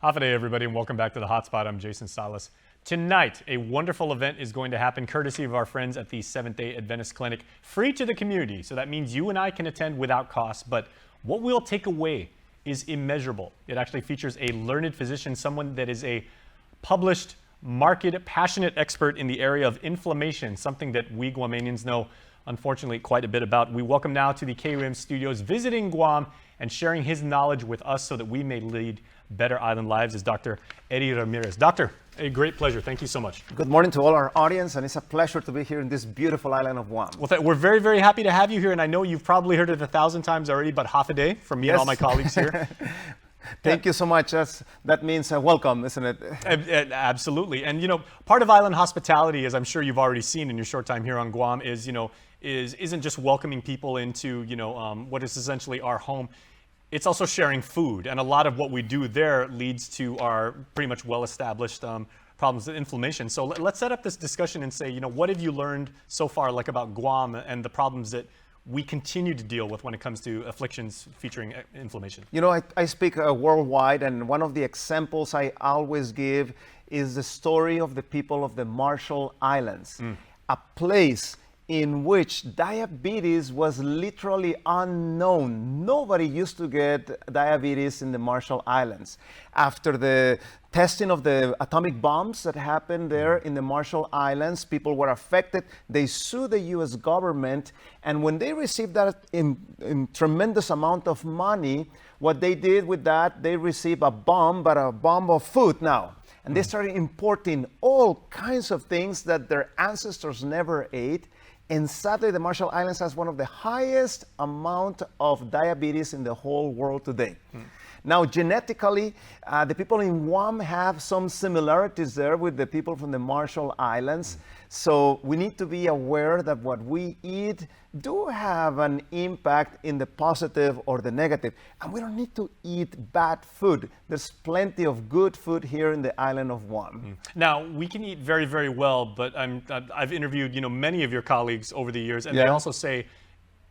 Half a day, everybody, and welcome back to The Hotspot. I'm Jason Salas. Tonight, a wonderful event is going to happen courtesy of our friends at the Seventh-day Adventist Clinic, free to the community. So that means you and I can attend without cost, but what we'll take away is immeasurable. It actually features a learned physician, someone that is a published, market, passionate expert in the area of inflammation, something that we Guamanians know, unfortunately, quite a bit about. We welcome now to the KUM studios, visiting Guam and sharing his knowledge with us so that we may lead better island lives, is Dr. Eddie Ramirez. Doctor, a great pleasure. Thank you so much. Good morning to all our audience, and it's a pleasure to be here in this beautiful island of Guam. Well, we're very, very happy to have you here, and I know you've probably heard it 1,000 times already, but half a day from me and all my colleagues here. Thank you so much. That means welcome, isn't it? Absolutely. And, you know, part of island hospitality, as I'm sure you've already seen in your short time here on Guam, is, isn't just welcoming people into, what is essentially our home. It's also sharing food, and a lot of what we do there leads to our pretty much well-established problems with inflammation. So let's set up this discussion and say, what have you learned so far, like about Guam and the problems that we continue to deal with when it comes to afflictions featuring inflammation? I speak worldwide, and one of the examples I always give is the story of the people of the Marshall Islands, a place in which diabetes was literally unknown. Nobody used to get diabetes in the Marshall Islands. After the testing of the atomic bombs that happened there in the Marshall Islands, people were affected. They sued the US government, and when they received that in tremendous amount of money, what they did with that, they received a bomb, but a bomb of food now. And they started importing all kinds of things that their ancestors never ate. And sadly, the Marshall Islands has one of the highest amount of diabetes in the whole world today. Now, genetically, the people in Guam have some similarities there with the people from the Marshall Islands. So we need to be aware that what we eat do have an impact in the positive or the negative. And we don't need to eat bad food. There's plenty of good food here in the island of Guam. Now, we can eat very, very well, but I've interviewed, many of your colleagues over the years, and they also say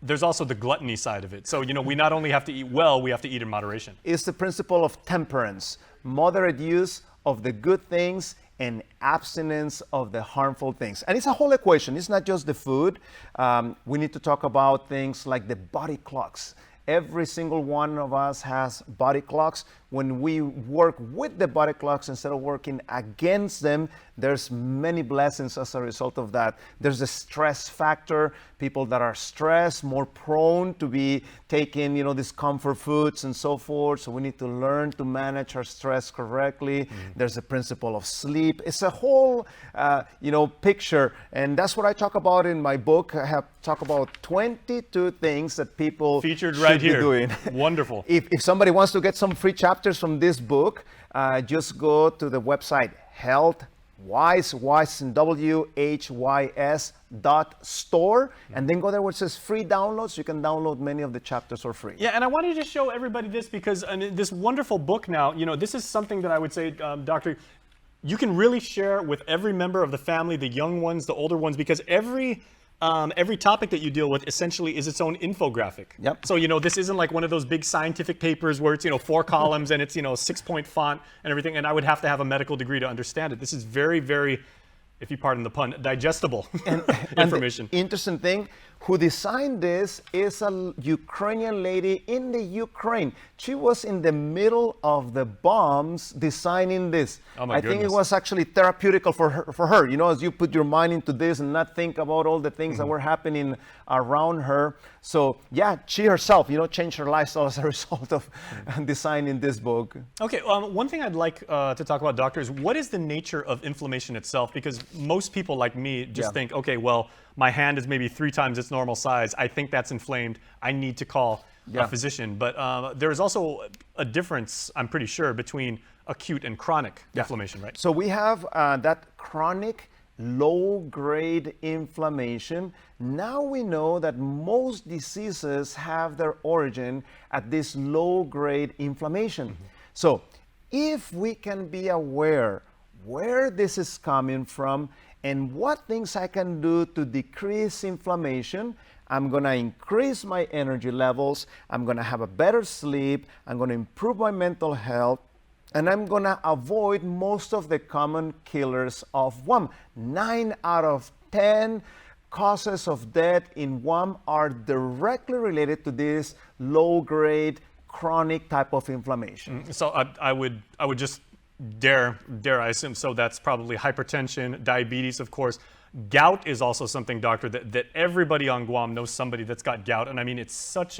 there's also the gluttony side of it. So, we not only have to eat well, we have to eat in moderation. It's the principle of temperance, moderate use of the good things and abstinence of the harmful things. And it's a whole equation. It's not just the food. We need to talk about things like the body clocks. Every single one of us has body clocks. When we work with the body clocks instead of working against them, there's many blessings as a result of that. There's the stress factor. People that are stressed, more prone to be taking, these comfort foods and so forth. So we need to learn to manage our stress correctly. There's the principle of sleep. It's a whole, picture. And that's what I talk about in my book. I have talked about 22 things that people featured right here. Be doing. Wonderful. If somebody wants to get some free chapters from this book, just go to the website WHYS.store, and then go there where it says free downloads. You can download many of the chapters for free. Yeah, and I wanted to show everybody this because this wonderful book now, this is something that I would say, Doctor, you can really share with every member of the family, the young ones, the older ones, because every topic that you deal with essentially is its own infographic. Yep. So, this isn't like one of those big scientific papers where it's, 4 columns and it's, 6-point font and everything. And I would have to have a medical degree to understand it. This is very, very, if you pardon the pun, digestible information. And the interesting thing, who designed this is a Ukrainian lady in the Ukraine. She was in the middle of the bombs designing this. Oh my I think it was actually therapeutical for her. As you put your mind into this and not think about all the things that were happening around her. So yeah, she herself, changed her lifestyle as a result of designing this book. Okay, one thing I'd like to talk about, Doctor, is what is the nature of inflammation itself? Because most people like me just think, okay, well, my hand is maybe 3 times its normal size. I think that's inflamed. I need to call a physician. But there is also a difference, I'm pretty sure, between acute and chronic inflammation, right? So we have that chronic low-grade inflammation. Now we know that most diseases have their origin at this low-grade inflammation. So if we can be aware where this is coming from and what things I can do to decrease inflammation, I'm going to increase my energy levels, I'm going to have a better sleep, I'm going to improve my mental health, and I'm gonna avoid most of the common killers of WAM. 9 out of 10 causes of death in WAM are directly related to this low-grade chronic type of inflammation. So I would just dare I assume, so that's probably hypertension, diabetes, of course. Gout is also something, doctor, that everybody on Guam knows somebody that's got gout. And I mean, it's such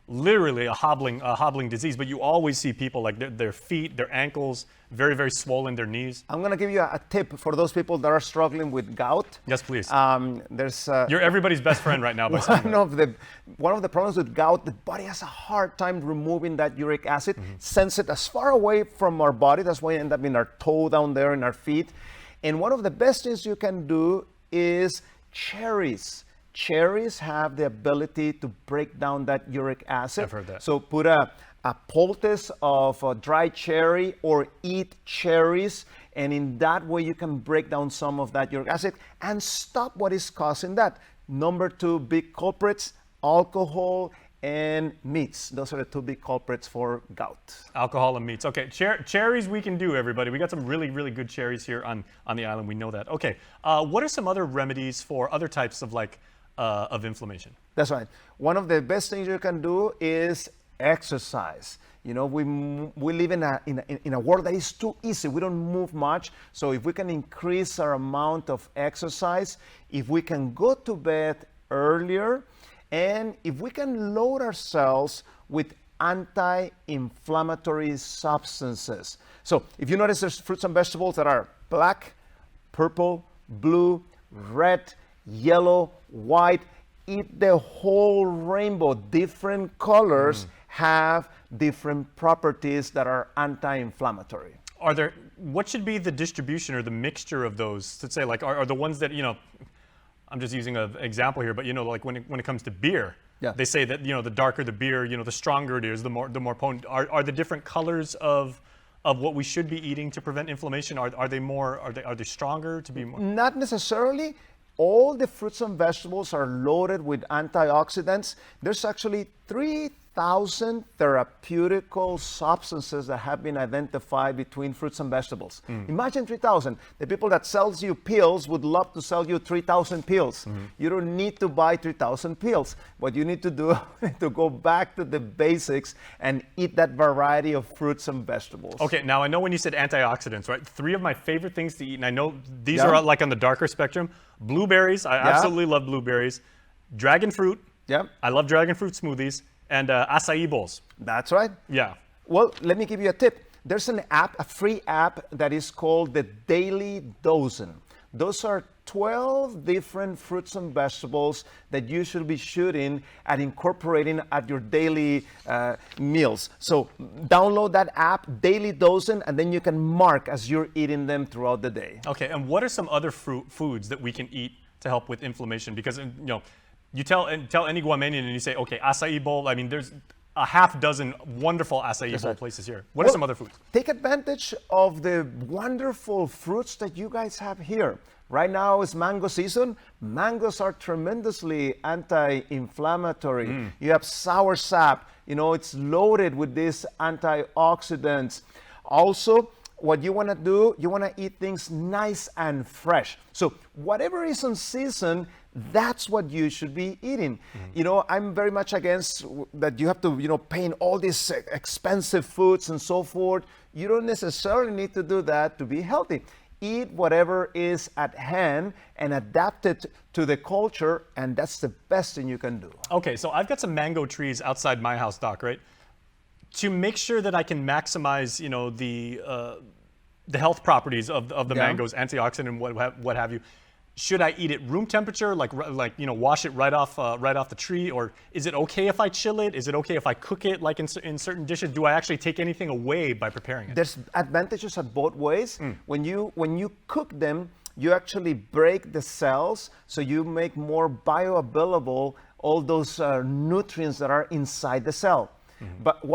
literally a hobbling disease, but you always see people like their feet, their ankles, very, very swollen, their knees. I'm gonna give you a tip for those people that are struggling with gout. Yes, please. You're everybody's best friend right now by saying that. One of the problems with gout, the body has a hard time removing that uric acid, sends it as far away from our body. That's why we end up in our toe down there in our feet. And one of the best things you can do is cherries. Cherries have the ability to break down that uric acid. I've heard that. So put a poultice of a dry cherry or eat cherries, and in that way you can break down some of that uric acid and stop what is causing that. Number 2 big culprits, alcohol and meats. Those are the 2 big culprits for gout. Alcohol and meats. Okay, cherries we can do, everybody. We got some really, really good cherries here on the island. We know that. Okay, what are some other remedies for other types of of inflammation? That's right. One of the best things you can do is exercise. You know, we live in a world that is too easy. We don't move much. So if we can increase our amount of exercise, if we can go to bed earlier, and if we can load ourselves with anti-inflammatory substances. So if you notice, there's fruits and vegetables that are black, purple, blue, red, yellow, white. Eat the whole rainbow. Different colors have different properties that are anti-inflammatory. What should be the distribution or the mixture of those? To say, like, are the ones that, I'm just using an example here, but like when it comes to beer, they say that the darker the beer, the stronger it is, the more potent. Are the different colors of what we should be eating to prevent inflammation? Are they stronger to be more? Not necessarily. All the fruits and vegetables are loaded with antioxidants. There's actually 3,000 therapeutical substances that have been identified between fruits and vegetables. Imagine 3,000. The people that sells you pills would love to sell you 3,000 pills. You don't need to buy 3,000 pills. What you need to do is to go back to the basics and eat that variety of fruits and vegetables. Okay, now I know when you said antioxidants, right? 3 of my favorite things to eat, and I know these are like on the darker spectrum. Blueberries, I absolutely love blueberries. Dragon fruit, I love dragon fruit smoothies. And acai bowls. That's right. Yeah. Well, let me give you a tip. There's an app, a free app that is called the Daily Dozen. Those are 12 different fruits and vegetables that you should be shooting at incorporating at your daily meals. So download that app, Daily Dozen, and then you can mark as you're eating them throughout the day. Okay, and what are some other foods that we can eat to help with inflammation? Because, you tell any Guamanian and you say, okay, acai bowl. I mean, there's a half dozen wonderful acai bowl places here. What are some other foods? Take advantage of the wonderful fruits that you guys have here. Right now is mango season. Mangoes are tremendously anti-inflammatory. You have sour sap. It's loaded with these antioxidants. Also, what you want to do, you want to eat things nice and fresh. So whatever is on season, that's what you should be eating. I'm very much against that you have to, pay in all these expensive foods and so forth. You don't necessarily need to do that to be healthy. Eat whatever is at hand and adapt it to the culture, and that's the best thing you can do. Okay, so I've got some mango trees outside my house, Doc, right? To make sure that I can maximize, the health properties of the mangoes, antioxidant and what have you. Should I eat it room temperature, like wash it right off the tree, or is it okay if I chill it? Is it okay if I cook it, like in certain dishes? Do I actually take anything away by preparing it? There's advantages at both ways. When you cook them, you actually break the cells, so you make more bioavailable all those nutrients that are inside the cell. But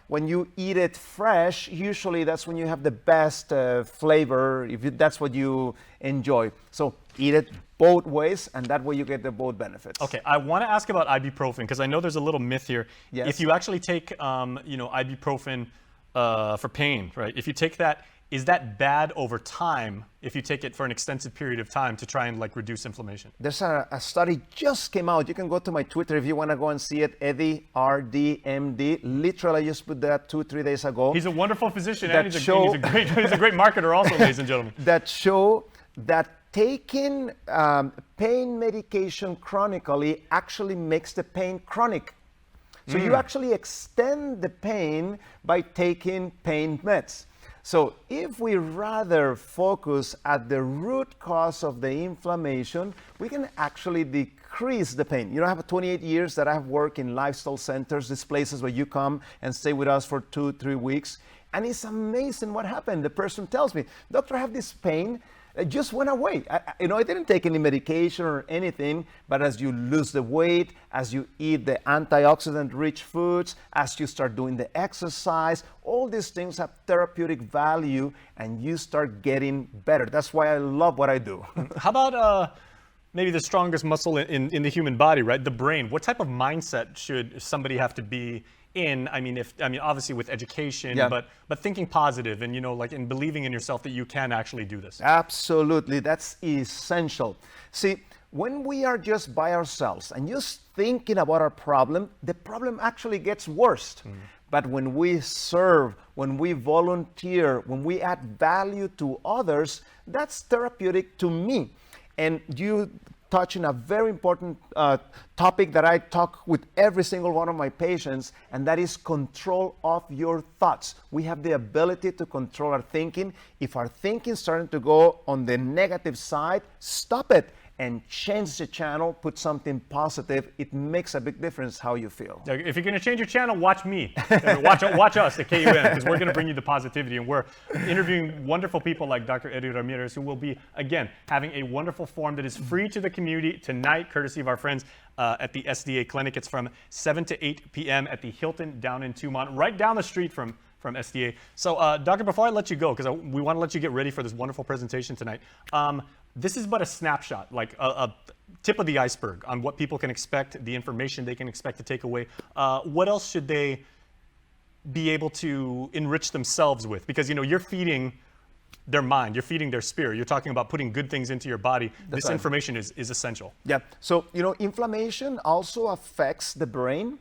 when you eat it fresh, usually that's when you have the best flavor, that's what you enjoy. So eat it both ways, and that way you get the both benefits. Okay, I want to ask about ibuprofen, because I know there's a little myth here. Yes. If you actually take ibuprofen for pain, right? If you take that, is that bad over time if you take it for an extensive period of time to try and like reduce inflammation? There's a study just came out. You can go to my Twitter if you want to go and see it. Eddie RDMD. Literally, I just put that 2-3 days ago. He's a wonderful physician, and he's a great marketer also, ladies and gentlemen. That show that taking pain medication chronically actually makes the pain chronic. So you actually extend the pain by taking pain meds. So if we rather focus at the root cause of the inflammation, we can actually decrease the pain. You know, I have 28 years that I've worked in lifestyle centers, these places where you come and stay with us for 2-3 weeks. And it's amazing what happened. The person tells me, doctor, I have this pain. It just went away. I didn't take any medication or anything, but as you lose the weight, as you eat the antioxidant-rich foods, as you start doing the exercise, all these things have therapeutic value, and you start getting better. That's why I love what I do. How about maybe the strongest muscle in the human body, right? The brain. What type of mindset should somebody have to be in? I mean, obviously with education, Yeah. but thinking positive and, like in believing in yourself that you can actually do this. Absolutely, that's essential. See, when we are just by ourselves and just thinking about our problem, the problem actually gets worse. But when we serve, when we volunteer, when we add value to others, that's therapeutic to me. And you touch on a very important topic that I talk with every single one of my patients, and that is control of your thoughts. We have the ability to control our thinking. If our thinking is starting to go on the negative side, stop it and change the channel, put something positive. It makes a big difference how you feel. If you're going to change your channel, watch me. Watch us at KUM, because we're going to bring you the positivity. And we're interviewing wonderful people like Dr. Eddie Ramirez, who will be, again, having a wonderful forum that is free to the community tonight, courtesy of our friends at the SDA Clinic. It's from 7 to 8 p.m. at the Hilton down in Tumont, right down the street from SDA. So, Doctor, before I let you go, because we want to let you get ready for this wonderful presentation tonight, this is but a snapshot, like a tip of the iceberg on what people can expect, the information they can expect to take away. What else should they be able to enrich themselves with? Because, you're feeding their mind, you're feeding their spirit. You're talking about putting good things into your body. This information is essential. Yeah. So, inflammation also affects the brain,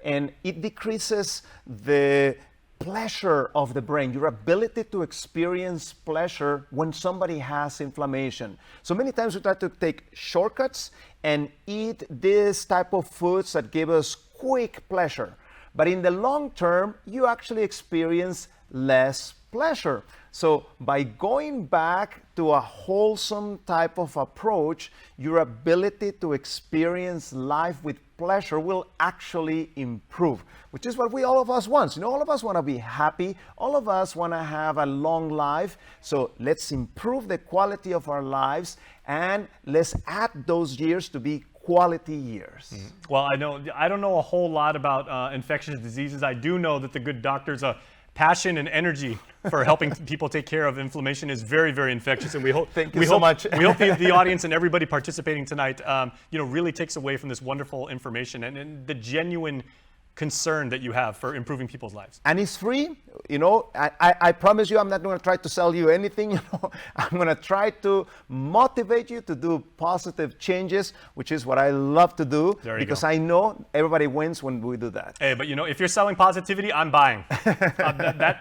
and it decreases the pleasure of the brain, your ability to experience pleasure when somebody has inflammation. So many times we try to take shortcuts and eat this type of foods that give us quick pleasure. But in the long term, you actually experience less pleasure. So by going back to a wholesome type of approach, your ability to experience life with pleasure will actually improve, which is what all of us want. All of us want to be happy. All of us want to have a long life. So let's improve the quality of our lives, and let's add those years to be quality years. Well, I don't know a whole lot about infectious diseases. I do know that the good doctor's passion and energy for helping people take care of inflammation is very, very infectious, and we hope Thank you so much. We hope the audience and everybody participating tonight, really takes away from this wonderful information and the genuine concern that you have for improving people's lives. And it's free. I promise you, I'm not going to try to sell you anything. I'm going to try to motivate you to do positive changes, which is what I love to do, because I know everybody wins when we do that. Hey, but if you're selling positivity, I'm buying.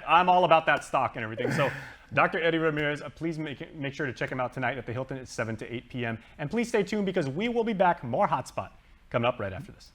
I'm all about that stock and everything. So, Dr. Eddie Ramirez, please make sure to check him out tonight at the Hilton at 7 to 8 p.m. And please stay tuned, because we will be back, more Hotspot, coming up right after this.